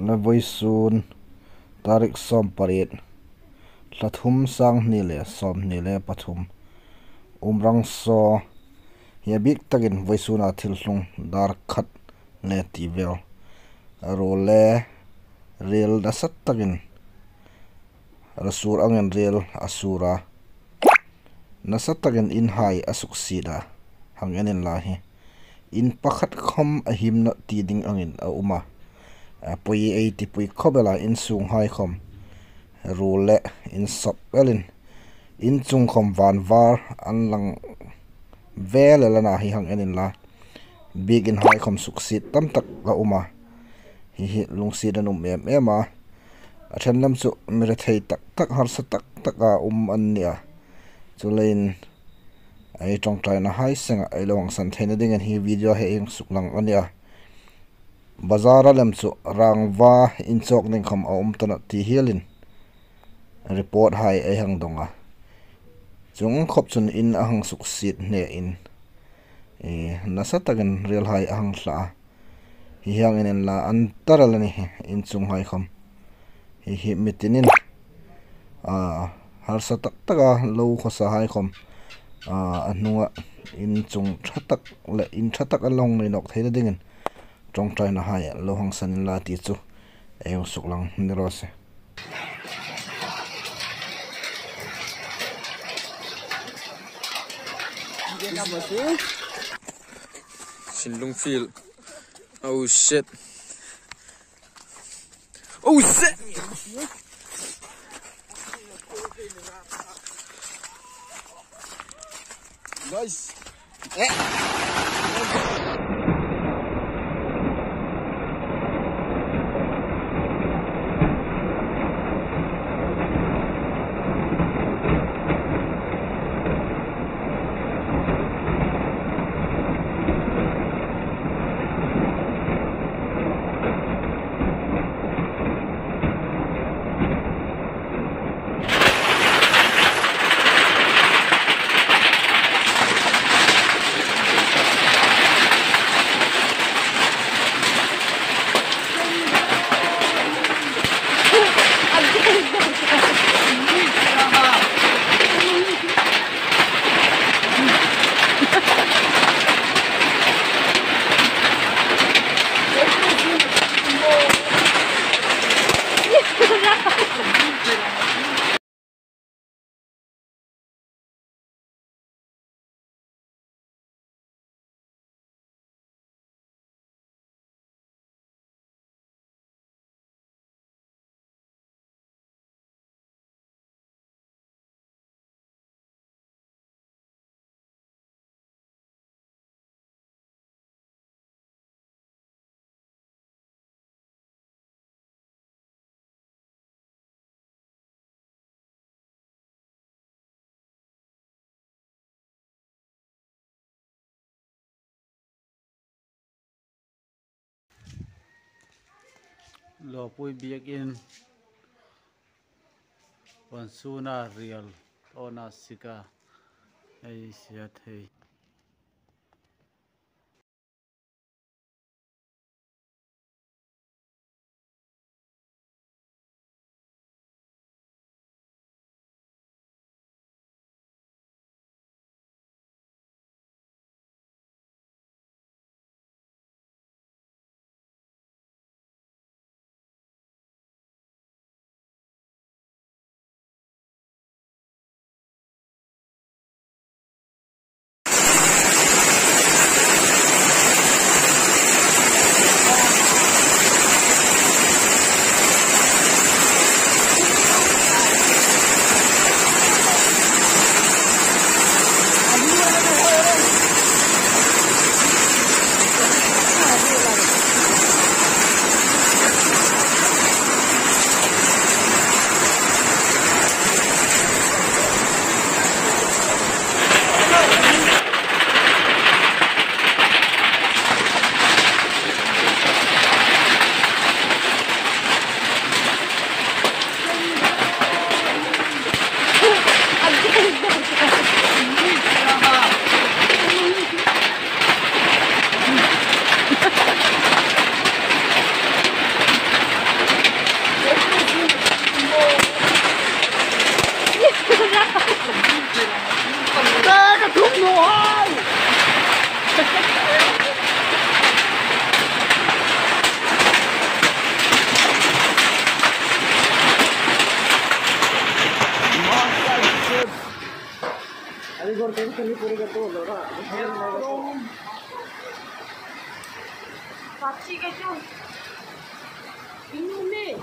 na voisun tarik som parit tlathum sang ni le som ni le pathum umrang so hi bik takin voisuna thilhlung dar khat le tivel role rel da sat takin rasur angen rel asura nasat takin in hai asuk sida hangenin lahi in pakhat khom ahim na ti ding angin a uma pui 80 pui khobela in sung hai khom rule in sop elin in chung khom van var an lang vel lana hi hangenin la big in hai khom suksit tam tak la uma hi lungsi danum ema athanlam chu mire thei tak tak har sa tak taka an nia chulain ai tong trai na hai senga ai lawang san theina ding an hi video he eng suklang ania bazara lam chu rangwa in chok ning kham a tana ti hialin report hai ai hang donga chung khop chun in ahang suksit ne in nasatagan real hai ahang hla hi hang in la antaralani in chung hai kham hi mitinin har sa tak taka lo khosa hai khom anunga in chung thatak le in thatak along nei nok theina dingin trong trai na hai lo hang sanin la ti chu eng suklang nirose Shinlong field. Oh shit. Oh shit. Nice. Lo pui biak in Wansuna real ona sika ai sia thei 같이 좀 이놈이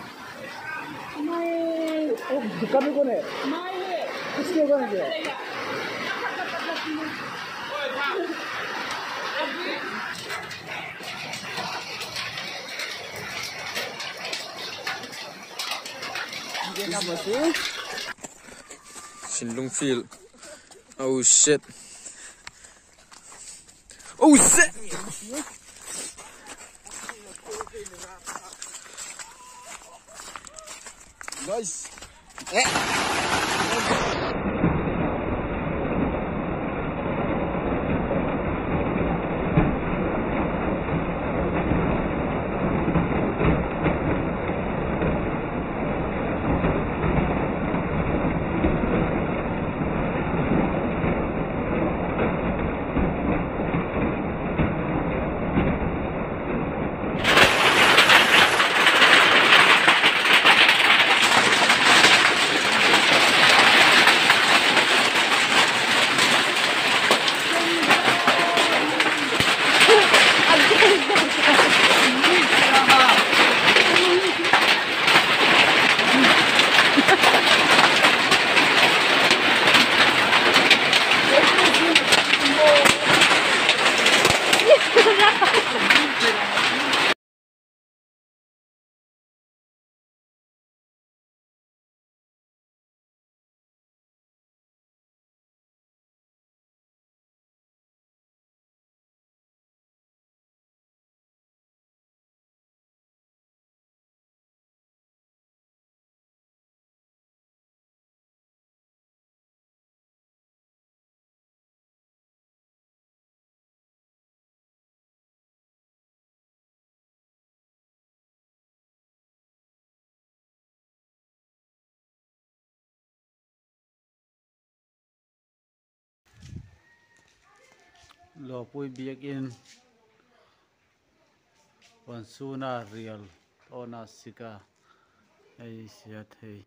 마에 दुकान कौन है 마에 किसकी दुकान है Shinlong field. Oh shit. Oh shit. Nice. lo pui biak in wan suna real ona sika ei siat hei